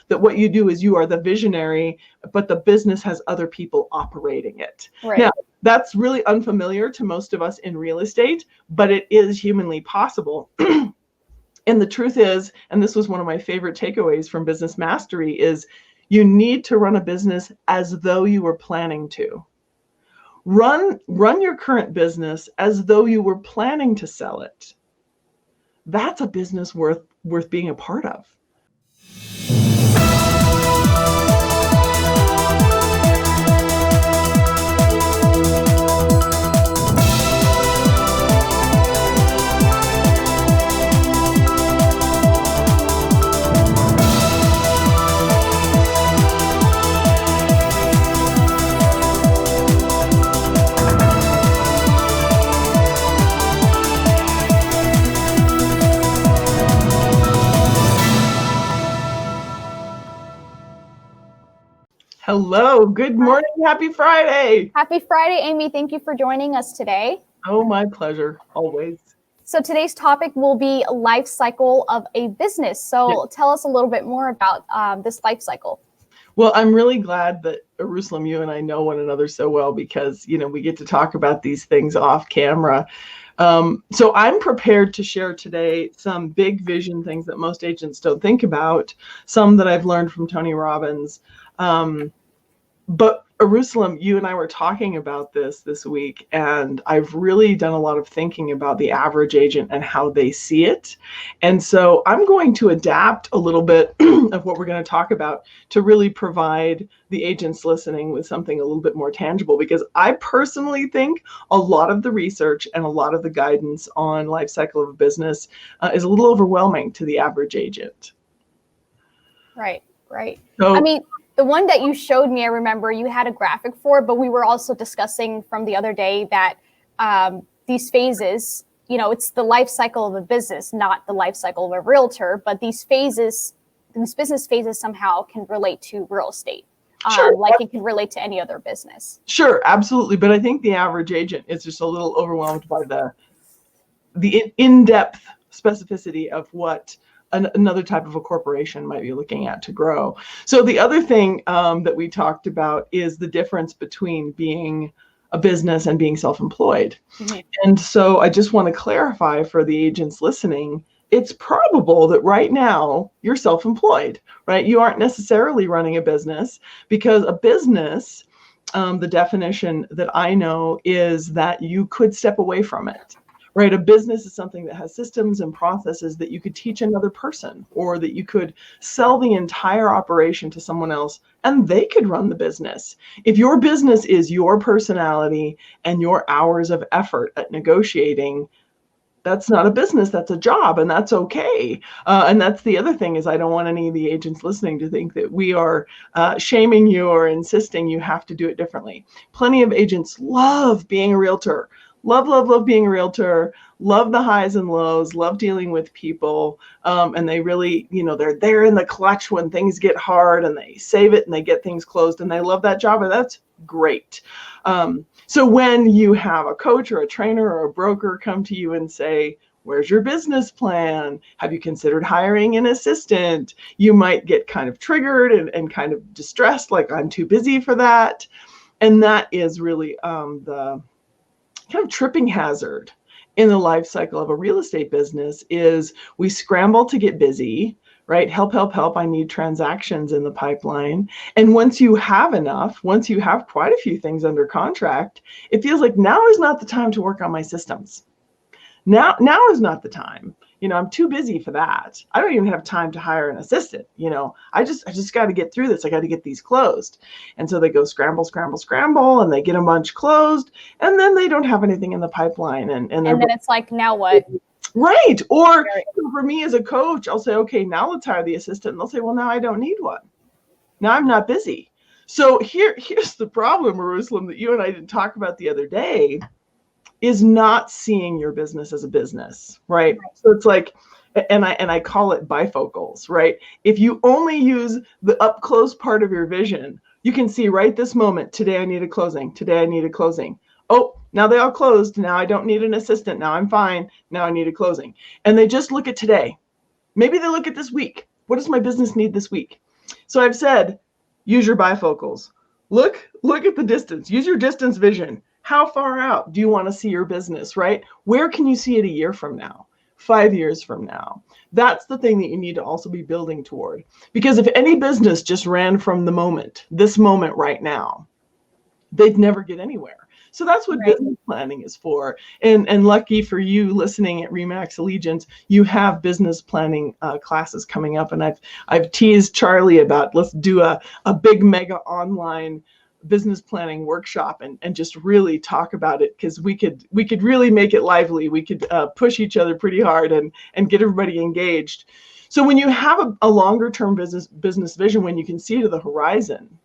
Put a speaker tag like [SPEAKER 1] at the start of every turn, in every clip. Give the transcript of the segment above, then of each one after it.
[SPEAKER 1] that what you do is you are the visionary, but the business has other people operating it.
[SPEAKER 2] Right.
[SPEAKER 1] Now, that's really unfamiliar to most of us in real estate, but it is humanly possible. And the truth is, and this was one of my favorite takeaways from Business Mastery, is you need to run a business as though you were planning to. Run your current business as though you were planning to sell it. That's a business worth being a part of. Hello, good morning, happy Friday.
[SPEAKER 2] Happy Friday, Amy. Thank you for joining us today.
[SPEAKER 1] Oh, my pleasure, always.
[SPEAKER 2] So today's topic will be life cycle of a business. So Tell us a little bit more about this life cycle.
[SPEAKER 1] Well, I'm really glad that Eyerusalem, you and I know one another so well because, we get to talk about these things off camera. So I'm prepared to share today some big vision things that most agents don't think about, some that I've learned from Tony Robbins. But Eyerusalem, you and I were talking about this week, and I've really done a lot of thinking about the average agent and how they see it. And so I'm going to adapt a little bit of what we're going to talk about to really provide the agents listening with something a little bit more tangible, because I personally think a lot of the research and a lot of the guidance on life cycle of a business is a little overwhelming to the average agent.
[SPEAKER 2] Right.
[SPEAKER 1] So,
[SPEAKER 2] I mean, the one that you showed me, I remember you had a graphic for, but we were also discussing from the other day that these phases, it's the life cycle of a business, not the life cycle of a realtor, but these business phases somehow can relate to real estate.
[SPEAKER 1] Sure.
[SPEAKER 2] Like it can relate to any other business.
[SPEAKER 1] Sure, absolutely. But I think the average agent is just a little overwhelmed by the in-depth specificity of what another type of a corporation might be looking at to grow. So the other thing that we talked about is the difference between being a business and being self-employed. Mm-hmm. And so I just want to clarify for the agents listening, it's probable that right now you're self-employed, right? You aren't necessarily running a business, because a business, the definition that I know is that you could step away from it. Right, a business is something that has systems and processes that you could teach another person, or that you could sell the entire operation to someone else and they could run the business. If your business is your personality and your hours of effort at negotiating, that's not a business, that's a job, and that's okay. And that's the other thing, is I don't want any of the agents listening to think that we are shaming you or insisting you have to do it differently. Plenty of agents love being a realtor. Love being a realtor, love the highs and lows, love dealing with people. And they really, they're there in the clutch when things get hard, and they save it and they get things closed, and they love that job, and that's great. So when you have a coach or a trainer or a broker come to you and say, where's your business plan? Have you considered hiring an assistant? You might get kind of triggered and kind of distressed, like, I'm too busy for that. And that is really the kind of tripping hazard in the life cycle of a real estate business. Is we scramble to get busy, right? Help, I need transactions in the pipeline. And once you have enough, once you have quite a few things under contract, it feels like now is not the time to work on my systems. Now is not the time. I'm too busy for that. I don't even have time to hire an assistant. I just got to get through this. I got to get these closed. And so they go scramble, and they get a bunch closed, and then they don't have anything in the pipeline. And then
[SPEAKER 2] it's like, now what?
[SPEAKER 1] Right. Or for me as a coach, I'll say, okay, now let's hire the assistant. And they'll say, well, now I don't need one. Now I'm not busy. So here's the problem, Eyerusalem, that you and I didn't talk about the other day, is not seeing your business as a business, right? So it's like, and I call it bifocals, right? If you only use the up close part of your vision, you can see right this moment, today I need a closing, today I need a closing. Oh, now they all closed, now I don't need an assistant, now I'm fine, now I need a closing. And they just look at today. Maybe they look at this week. What does my business need this week? So I've said, use your bifocals. Look at the distance. Use your distance vision. How far out do you want to see your business, right? Where can you see it a year from now, 5 years from now? That's the thing that you need to also be building toward. Because if any business just ran from the moment, this moment right now, they'd never get anywhere. So that's what business planning is for. And lucky for you listening at Remax Allegiance, you have business planning classes coming up. And I've teased Charlie about, let's do a big mega online business planning workshop and just really talk about it, because we could really make it lively. We could push each other pretty hard and get everybody engaged. So when you have a longer term business vision, when you can see to the horizon,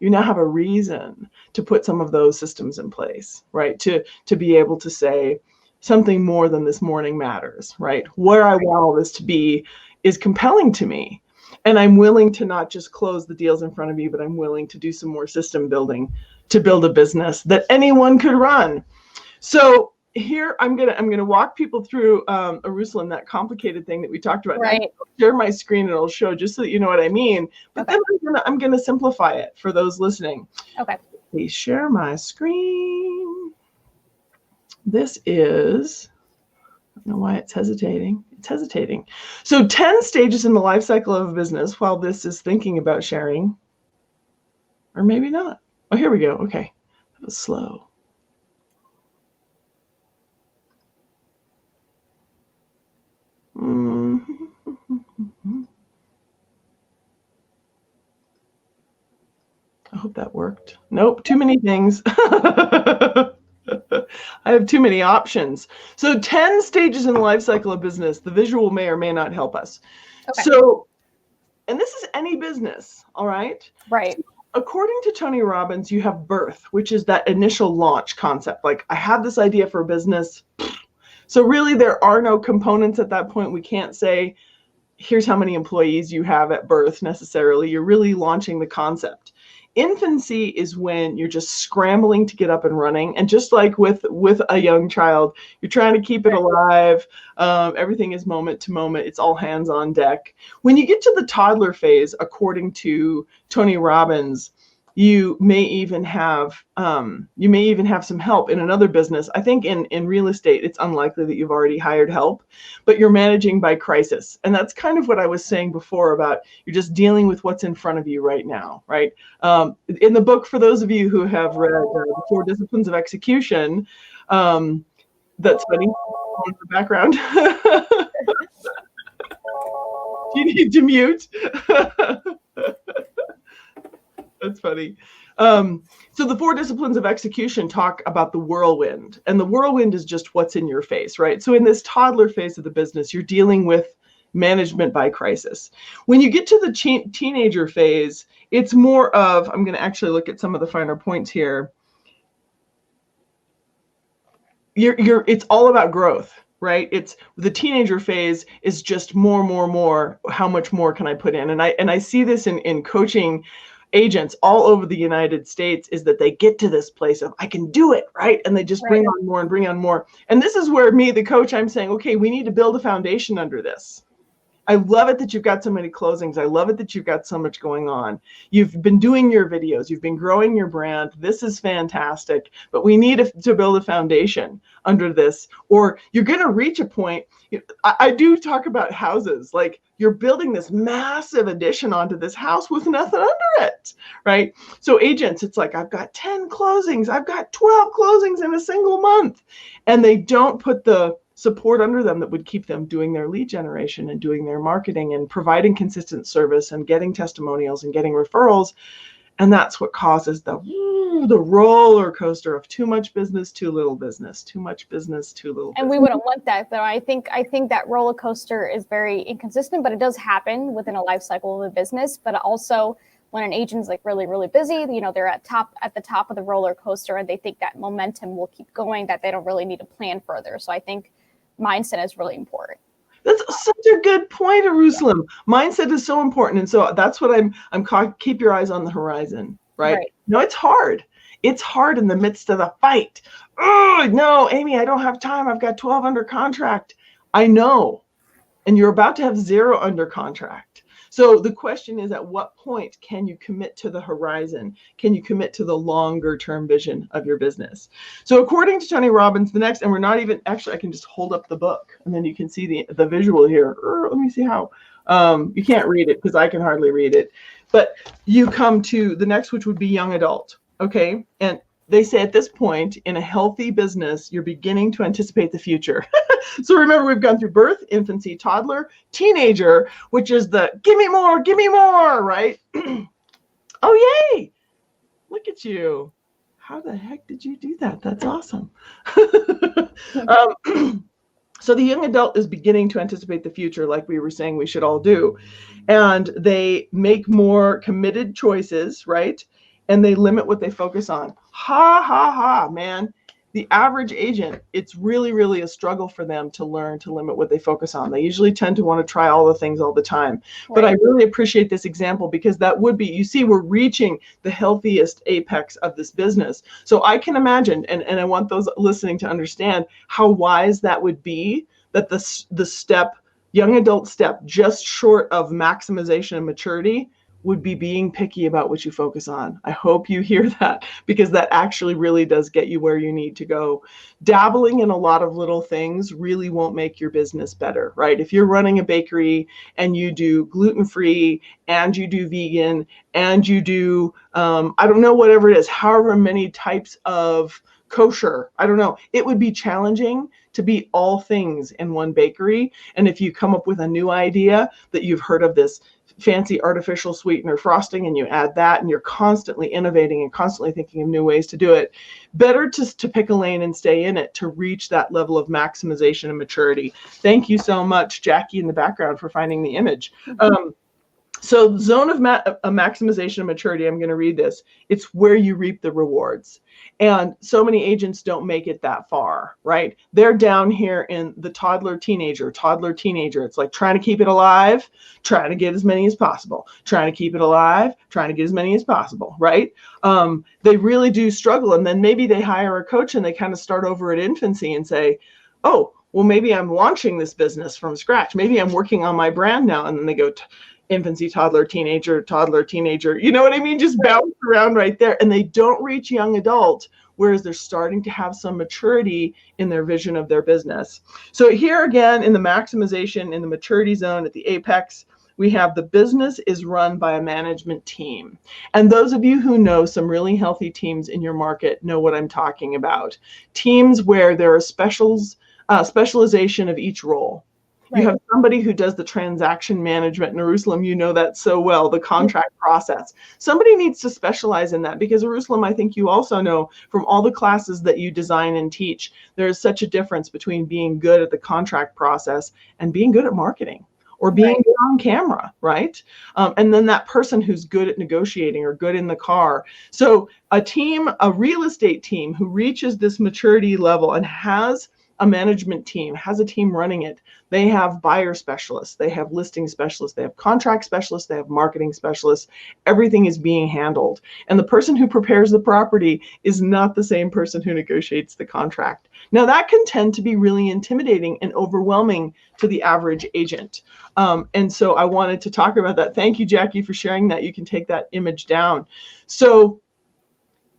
[SPEAKER 1] you now have a reason to put some of those systems in place, right? To be able to say something more than this morning matters, right? Where I want all this to be is compelling to me. And I'm willing to not just close the deals in front of me, but I'm willing to do some more system building to build a business that anyone could run. So here I'm gonna walk people through Eyerusalem, that complicated thing that we talked about.
[SPEAKER 2] Right.
[SPEAKER 1] I'll share my screen and it'll show, just so that you know what I mean. But then I'm gonna simplify it for those listening.
[SPEAKER 2] Okay.
[SPEAKER 1] Please share my screen. This is, I don't know why it's hesitating. It's hesitating. So 10 stages in the life cycle of a business while this is thinking about sharing, or maybe not. Oh, here we go. Okay, that was slow. I hope that worked. Nope, too many things. I have too many options. So 10 stages in the life cycle of business. The visual may or may not help us. Okay. So, and this is any business, all right?
[SPEAKER 2] Right.
[SPEAKER 1] So according to Tony Robbins, you have birth, which is that initial launch concept. Like, I have this idea for a business. So really, there are no components at that point. We can't say, here's how many employees you have at birth necessarily. You're really launching the concept. Infancy is when you're just scrambling to get up and running. And just like with a young child, you're trying to keep it alive. Everything is moment to moment. It's all hands on deck. When you get to the toddler phase, according to Tony Robbins, you may even have some help in another business. I think in real estate, it's unlikely that you've already hired help, but you're managing by crisis. And that's kind of what I was saying before about you're just dealing with what's in front of you right now, right? In the book, for those of you who have read The 4 Disciplines of Execution, that's funny in the background. You need to mute. That's funny. So the 4 disciplines of execution talk about the whirlwind, and the whirlwind is just what's in your face, right? So in this toddler phase of the business, you're dealing with management by crisis. When you get to the teenager phase, it's more of, I'm going to actually look at some of the finer points here. It's all about growth, right? It's the teenager phase is just more. How much more can I put in? And I see this in coaching agents all over the United States, is that they get to this place of, I can do it, right? And they just bring on more and bring on more. And this is where me, the coach, I'm saying, okay, we need to build a foundation under this. I love it that you've got so many closings. I love it that you've got so much going on. You've been doing your videos. You've been growing your brand. This is fantastic. But we need to build a foundation under this, or you're going to reach a point. I do talk about houses. Like, you're building this massive addition onto this house with nothing under it, right? So agents, it's like, I've got 10 closings. I've got 12 closings in a single month. And they don't put the support under them that would keep them doing their lead generation and doing their marketing and providing consistent service and getting testimonials and getting referrals. And that's what causes the roller coaster of too much business, too little business, too much business, too little business.
[SPEAKER 2] And we wouldn't want that, though. I think that roller coaster is very inconsistent, but it does happen within a life cycle of a business. But also, when an agent's like really, really busy, they're at the top of the roller coaster, and they think that momentum will keep going, that they don't really need to plan further. So I think mindset is really important.
[SPEAKER 1] That's such a good point, Eyerusalem. Mindset is so important. And so that's what I'm keep your eyes on the horizon, right? No, it's hard. It's hard in the midst of the fight. Oh, no, Amy, I don't have time. I've got 12 under contract. I know. And you're about to have 0 under contract. So the question is, at what point can you commit to the horizon? Can you commit to the longer term vision of your business? So according to Tony Robbins, the next, and we're not even, actually, I can just hold up the book and then you can see the visual here. Let me see how. You can't read it because I can hardly read it. But you come to the next, which would be young adult. Okay. And they say at this point in a healthy business, you're beginning to anticipate the future. So remember, we've gone through birth, infancy, toddler, teenager, which is the give me more, right? Oh, yay. Look at you. How the heck did you do that? That's awesome. So the young adult is beginning to anticipate the future, like we were saying we should all do. And they make more committed choices, right? And they limit what they focus on. Ha, ha, ha, man. The average agent, it's really, really a struggle for them to learn to limit what they focus on. They usually tend to want to try all the things all the time. Right. But I really appreciate this example because that would be, you see, we're reaching the healthiest apex of this business. So I can imagine, and I want those listening to understand how wise that would be, that the step, young adult step, just short of maximization and maturity, would be being picky about what you focus on. I hope you hear that because that actually really does get you where you need to go. Dabbling in a lot of little things really won't make your business better, right? If you're running a bakery and you do gluten-free and you do vegan and you do, I don't know, whatever it is, however many types of kosher, I don't know, it would be challenging to be all things in one bakery. And if you come up with a new idea that you've heard of this fancy artificial sweetener frosting and you add that and you're constantly innovating and constantly thinking of new ways to do it, better to pick a lane and stay in it to reach that level of maximization and maturity. Thank you so much, Jackie, in the background, for finding the image. So zone of maximization and maturity, I'm going to read this. It's where you reap the rewards. And so many agents don't make it that far, right? They're down here in the toddler, teenager. It's like trying to keep it alive, trying to get as many as possible, trying to keep it alive, trying to get as many as possible, right? They really do struggle. And then maybe they hire a coach and they kind of start over at infancy and say, oh, well, maybe I'm launching this business from scratch. Maybe I'm working on my brand now. And then they go infancy, toddler, teenager, you know what I mean? Just bounce around right there. And they don't reach young adult, whereas they're starting to have some maturity in their vision of their business. So here again, in the maximization, in the maturity zone at the apex, we have the business is run by a management team. And those of you who know some really healthy teams in your market know what I'm talking about. Teams where there are specialization of each role. Right. You have somebody who does the transaction management. And Eyerusalem, you know that so well, the contract process. Somebody needs to specialize in that because Eyerusalem, I think you also know from all the classes that you design and teach, there is such a difference between being good at the contract process and being good at marketing or being good on camera, right? And then that person who's good at negotiating or good in the car. So a team, a real estate team who reaches this maturity level and has a management team, has a team running it. They have buyer specialists, they have listing specialists, they have contract specialists, they have marketing specialists. Everything is being handled. And the person who prepares the property is not the same person who negotiates the contract. Now that can tend to be really intimidating and overwhelming to the average agent. And so I wanted to talk about that. Thank you, Jackie, for sharing that. You can take that image down. So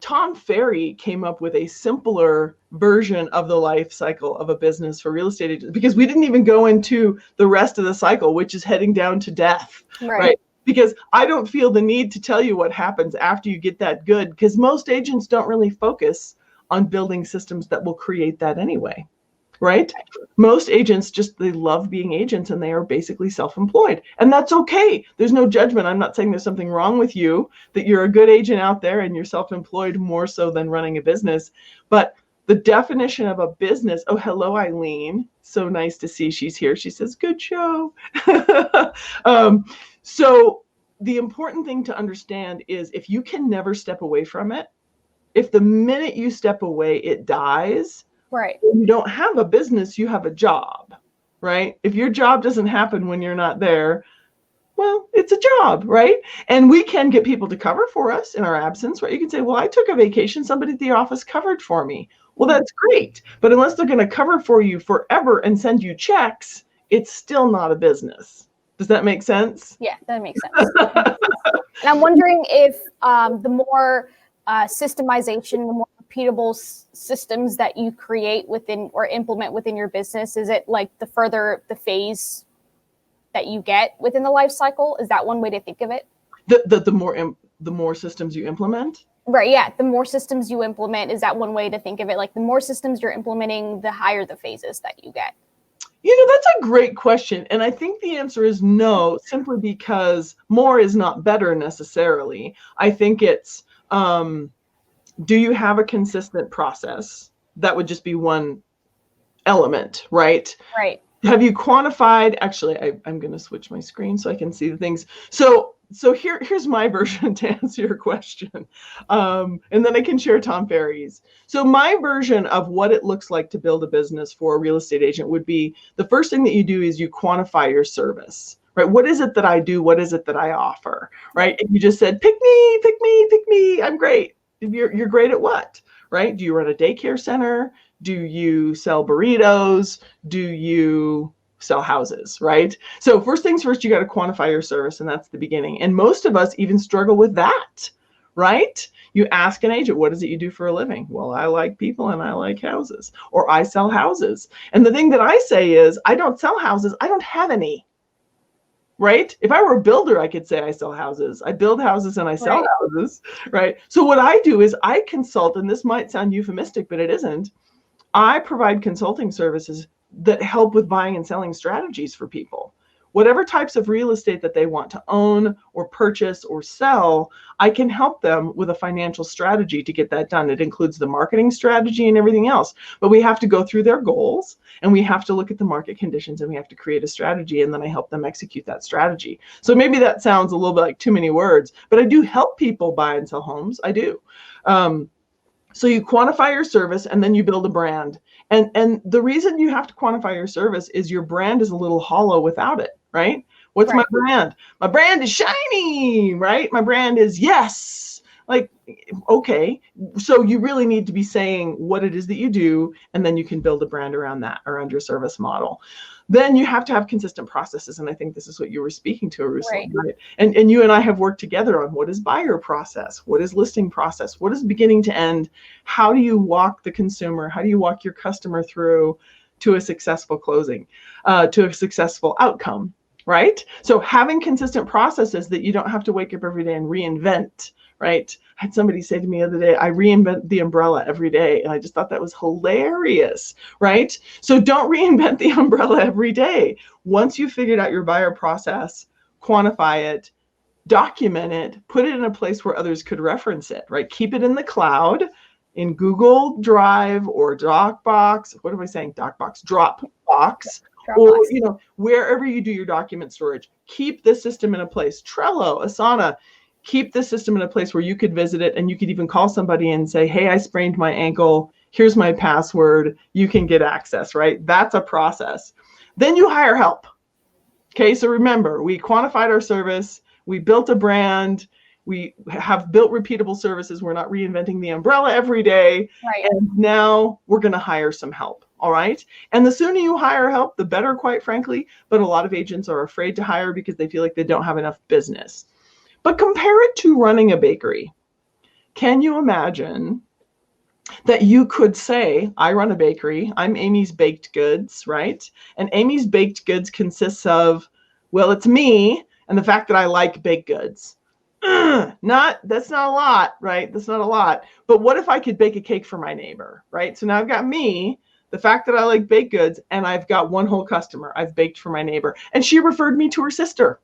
[SPEAKER 1] Tom Ferry came up with a simpler version of the life cycle of a business for real estate agents because we didn't even go into the rest of the cycle, which is heading down to death, right? Because I don't feel the need to tell you what happens after you get that good because most agents don't really focus on building systems that will create that anyway, right? Most agents they love being agents and they are basically self-employed. And that's okay. There's no judgment. I'm not saying there's something wrong with you, that you're a good agent out there and you're self-employed more so than running a business. But the definition of a business, oh, hello, Eileen. So nice to see she's here. She says, good show. So the important thing to understand is if you can never step away from it, if the minute you step away, it dies, right? You don't have a business, you have a job, right? If your job doesn't happen when you're not there, well, it's a job, right? And we can get people to cover for us in our absence, right? You can say, well, I took a vacation, somebody at the office covered for me. Well, that's great. But unless they're going to cover for you forever and send you checks, it's still not a business. Does that make sense?
[SPEAKER 2] Yeah, that makes sense. And I'm wondering if the more systemization, the more repeatable systems that you create within or implement within your business, is it like the further the phase that you get within the life cycle? Is that one way to think of it?
[SPEAKER 1] The more systems you implement?
[SPEAKER 2] Right, yeah. The more systems you implement, is that one way to think of it? Like the more systems you're implementing, the higher the phases that you get.
[SPEAKER 1] That's a great question. And I think the answer is no, simply because more is not better necessarily. I think it's, do you have a consistent process? That would just be one element, right?
[SPEAKER 2] Right.
[SPEAKER 1] Have you quantified? Actually, I'm going to switch my screen so I can see the things. So here's my version to answer your question. And then I can share Tom Ferry's. So my version of what it looks like to build a business for a real estate agent would be, the first thing that you do is you quantify your service, right? What is it that I do? What is it that I offer, right? And you just said, pick me, pick me, pick me. I'm great. You're great at what, right? Do you run a daycare center? Do you sell burritos? Do you sell houses, right? So first things first, you got to quantify your service, and that's the beginning. And most of us even struggle with that, right? You ask an agent, what is it you do for a living? Well, I like people and I like houses, or I sell houses. And the thing that I say is, I don't sell houses. I don't have any, right? If I were a builder, I could say I sell houses. I build houses and I sell houses, right? So what I do is I consult, and this might sound euphemistic, but it isn't. I provide consulting services that help with buying and selling strategies for people. Whatever types of real estate that they want to own or purchase or sell, I can help them with a financial strategy to get that done. It includes the marketing strategy and everything else. But we have to go through their goals, and we have to look at the market conditions, and we have to create a strategy, and then I help them execute that strategy. So maybe that sounds a little bit like too many words, but I do help people buy and sell homes. I do. So you quantify your service, and then you build a brand. And the reason you have to quantify your service is your brand is a little hollow without it, right? What's my brand? My brand is shiny, right? My brand is yes. Like, okay. So you really need to be saying what it is that you do, and then you can build a brand around that, around your service model. Then you have to have consistent processes. And I think this is what you were speaking to, Eyerusalem, right? And you and I have worked together on what is buyer process, what is listing process, what is beginning to end, how do you walk the consumer, how do you walk your customer through to a successful closing, to a successful outcome, right? So having consistent processes that you don't have to wake up every day and reinvent, right? I had somebody say to me the other day, I reinvent the umbrella every day. And I just thought that was hilarious, right? So don't reinvent the umbrella every day. Once you've figured out your buyer process, quantify it, document it, put it in a place where others could reference it, right? Keep it in the cloud, in Google Drive or Dropbox. What am I saying? Dropbox. Or, wherever you do your document storage, keep the system in a place. Trello, Asana, keep the system in a place where you could visit it, and you could even call somebody and say, hey, I sprained my ankle. Here's my password. You can get access, right? That's a process. Then you hire help. Okay, so remember, we quantified our service. We built a brand. We have built repeatable services. We're not reinventing the umbrella every day.
[SPEAKER 2] Right.
[SPEAKER 1] And now we're going to hire some help. All right. And the sooner you hire help, the better, quite frankly. But a lot of agents are afraid to hire because they feel like they don't have enough business. But compare it to running a bakery. Can you imagine that you could say, I run a bakery, I'm Amy's Baked Goods, right? And Amy's Baked Goods consists of, well, it's me and the fact that I like baked goods. That's not a lot, right? That's not a lot. But what if I could bake a cake for my neighbor, right? So now I've got me, the fact that I like baked goods, and I've got one whole customer. I've baked for my neighbor, and she referred me to her sister.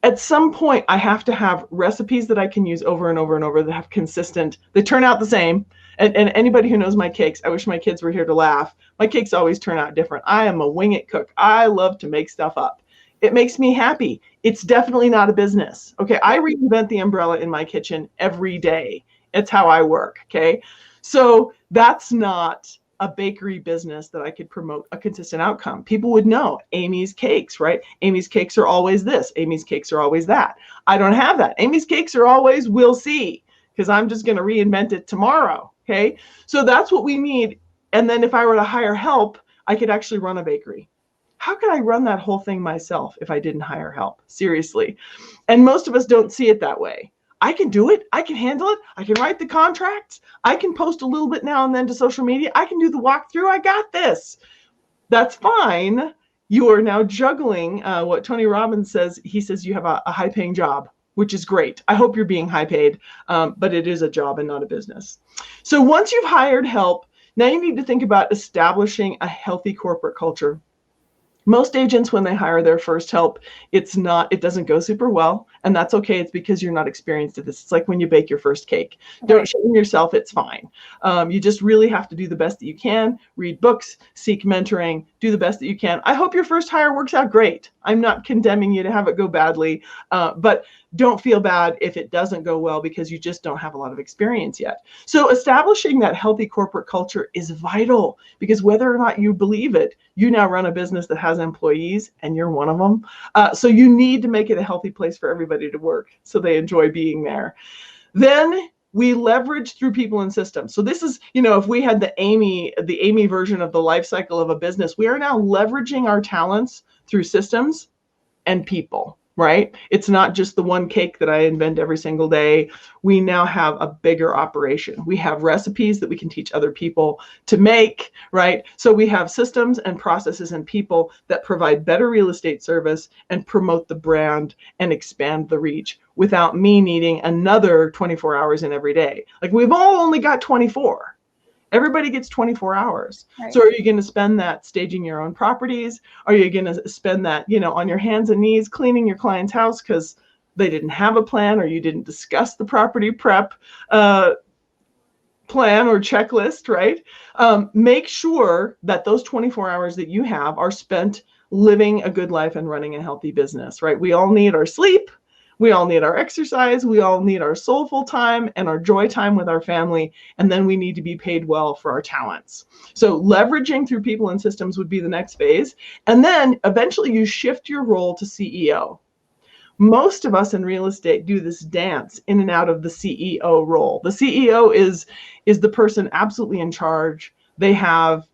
[SPEAKER 1] At some point, I have to have recipes that I can use over and over and over that have consistent, they turn out the same. And anybody who knows my cakes, I wish my kids were here to laugh. My cakes always turn out different. I am a wing it cook. I love to make stuff up. It makes me happy. It's definitely not a business. Okay, I reinvent the umbrella in my kitchen every day. It's how I work, okay? So that's not a bakery business that I could promote a consistent outcome. People would know Amy's Cakes, right? Amy's Cakes are always this. Amy's Cakes are always that. I don't have that. Amy's Cakes are always we'll see, because I'm just going to reinvent it tomorrow, okay? So that's what we need. And then if I were to hire help, I could actually run a bakery. how can I run that whole thing myself if I didn't hire help? Seriously. And most of us don't see it that way. I can do it. I can handle it. I can write the contracts. I can post a little bit now and then to social media. I can do the walkthrough. I got this. That's fine. You are now juggling what Tony Robbins says. He says you have a high-paying job, which is great. I hope you're being high paid, but it is a job and not a business. So once you've hired help, now you need to think about establishing a healthy corporate culture. Most agents, when they hire their first help, it doesn't go super well. And that's okay. It's because you're not experienced at this. It's like when you bake your first cake. Don't shame yourself. It's fine. You just really have to do the best that you can, read books, seek mentoring, do the best that you can. I hope your first hire works out great. I'm not condemning you to have it go badly, but don't feel bad if it doesn't go well because you just don't have a lot of experience yet. So establishing that healthy corporate culture is vital because whether or not you believe it, you now run a business that has employees and you're one of them. So you need to make it a healthy place for everybody to work so they enjoy being there. Then we leverage through people and systems. So this is, if we had the Amy version of the life cycle of a business, we are now leveraging our talents through systems and people. Right? It's not just the one cake that I invent every single day. We now have a bigger operation. We have recipes that we can teach other people to make, right? So we have systems and processes and people that provide better real estate service and promote the brand and expand the reach without me needing another 24 hours in every day. Like we've all only got 24. Everybody gets 24 hours. Right. So are you going to spend that staging your own properties? Are you going to spend that, on your hands and knees cleaning your client's house because they didn't have a plan or you didn't discuss the property prep plan or checklist, right? Make sure that those 24 hours that you have are spent living a good life and running a healthy business, right? We all need our sleep. We all need our exercise. We all need our soulful time and our joy time with our family. And then we need to be paid well for our talents. So leveraging through people and systems would be the next phase. And then eventually you shift your role to CEO. Most of us in real estate do this dance in and out of the CEO role. The CEO is the person absolutely in charge. They have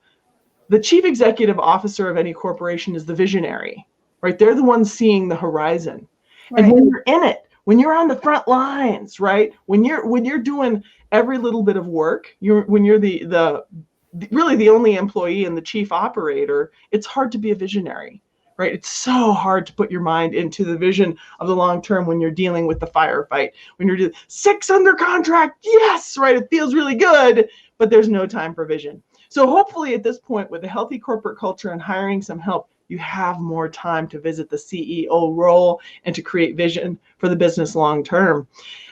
[SPEAKER 1] the chief executive officer of any corporation is the visionary, right? They're the ones seeing the horizon. Right. And when you're in it, when you're on the front lines, right? When you're doing every little bit of work, when you're really the only employee and the chief operator, it's hard to be a visionary, right? It's so hard to put your mind into the vision of the long term when you're dealing with the firefight, when you're doing 6 under contract, yes, right? It feels really good, but there's no time for vision. So hopefully at this point, with a healthy corporate culture and hiring some help, you have more time to visit the CEO role and to create vision for the business long term.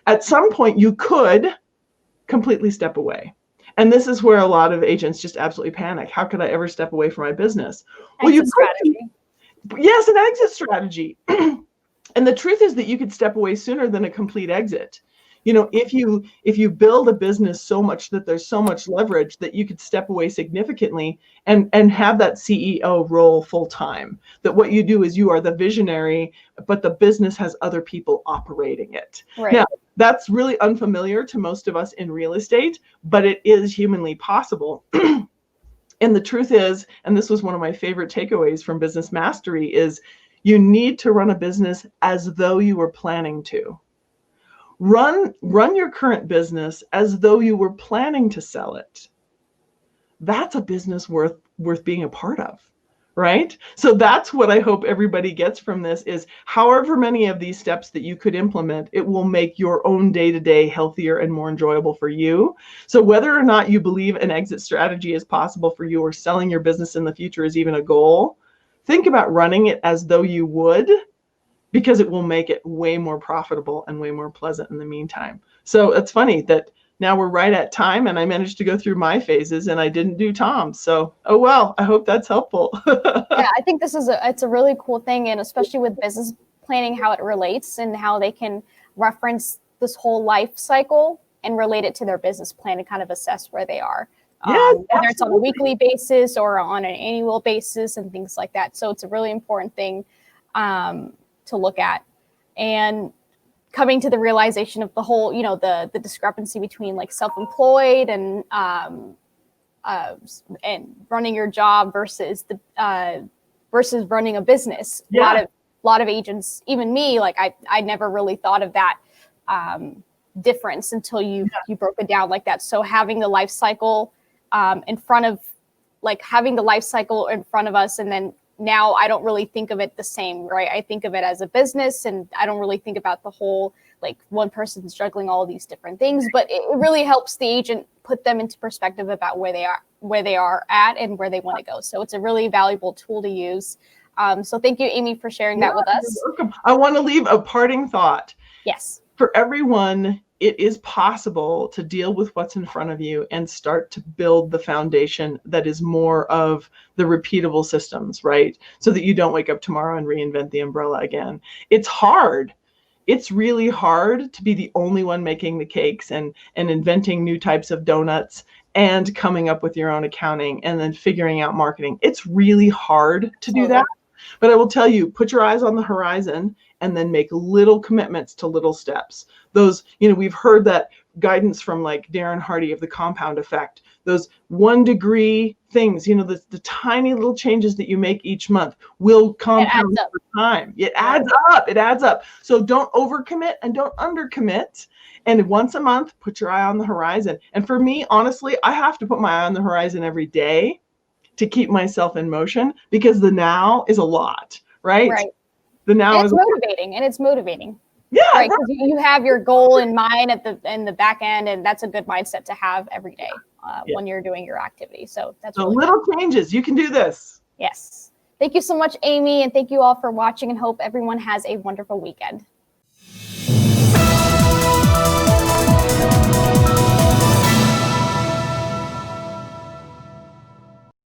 [SPEAKER 1] At some point, you could completely step away. And this is where a lot of agents just absolutely panic. How could I ever step away from my business? Well, you strategy. Yes, an exit strategy. And the truth is that you could step away sooner than a complete exit. If you build a business so much that there's so much leverage that you could step away significantly and have that CEO role full time, that what you do is you are the visionary, but the business has other people operating it. Right. Now, that's really unfamiliar to most of us in real estate, but it is humanly possible. And the truth is, and this was one of my favorite takeaways from Business Mastery, is you need to run a business as though you were planning to. Run your current business as though you were planning to sell it. That's a business worth being a part of, right? So that's what I hope everybody gets from this is however many of these steps that you could implement, it will make your own day-to-day healthier and more enjoyable for you. So whether or not you believe an exit strategy is possible for you or selling your business in the future is even a goal, think about running it as though you would, because it will make it way more profitable and way more pleasant in the meantime. So it's funny that now we're right at time and I managed to go through my phases and I didn't do Tom's. So, oh, well, I hope that's helpful.
[SPEAKER 2] Yeah, I think it's a really cool thing. And especially with business planning, how it relates and how they can reference this whole life cycle and relate it to their business plan and kind of assess where they are.
[SPEAKER 1] Yes,
[SPEAKER 2] whether it's on a weekly basis or on an annual basis and things like that. So it's a really important thing to look at, and coming to the realization of the whole, the discrepancy between like self-employed and running your job versus the versus running a business.
[SPEAKER 1] Yeah.
[SPEAKER 2] A lot of agents, even me, like I never really thought of that difference until you broke it down like that. So having the life cycle in front of us, and then now I don't really think of it the same, right? I think of it as a business, and I don't really think about the whole, like, one person's juggling all these different things, but it really helps the agent put them into perspective about where they are at and where they want to go. So it's a really valuable tool to use. So thank you, Amy, for sharing that with us.
[SPEAKER 1] You're welcome. I want to leave a parting thought.
[SPEAKER 2] Yes.
[SPEAKER 1] For everyone, it is possible to deal with what's in front of you and start to build the foundation that is more of the repeatable systems, right? So that you don't wake up tomorrow and reinvent the umbrella again. It's hard. It's really hard to be the only one making the cakes and inventing new types of donuts and coming up with your own accounting and then figuring out marketing. It's really hard to do that. But I will tell you, put your eyes on the horizon and then make little commitments to little steps. Those, we've heard that guidance from like Darren Hardy of the compound effect, those 1 degree things, the tiny little changes that you make each month will compound over time. It adds up. So don't overcommit and don't undercommit. And once a month, put your eye on the horizon. And for me, honestly, I have to put my eye on the horizon every day to keep myself in motion, because the now is a lot, right?
[SPEAKER 2] Right.
[SPEAKER 1] The now
[SPEAKER 2] is motivating, and it's motivating.
[SPEAKER 1] Yeah.
[SPEAKER 2] Right. Because you have your goal in mind in the back end, and that's a good mindset to have every day when you're doing your activity. So that's really
[SPEAKER 1] little changes. You can do this.
[SPEAKER 2] Yes. Thank you so much, Amy, and thank you all for watching, and hope everyone has a wonderful weekend.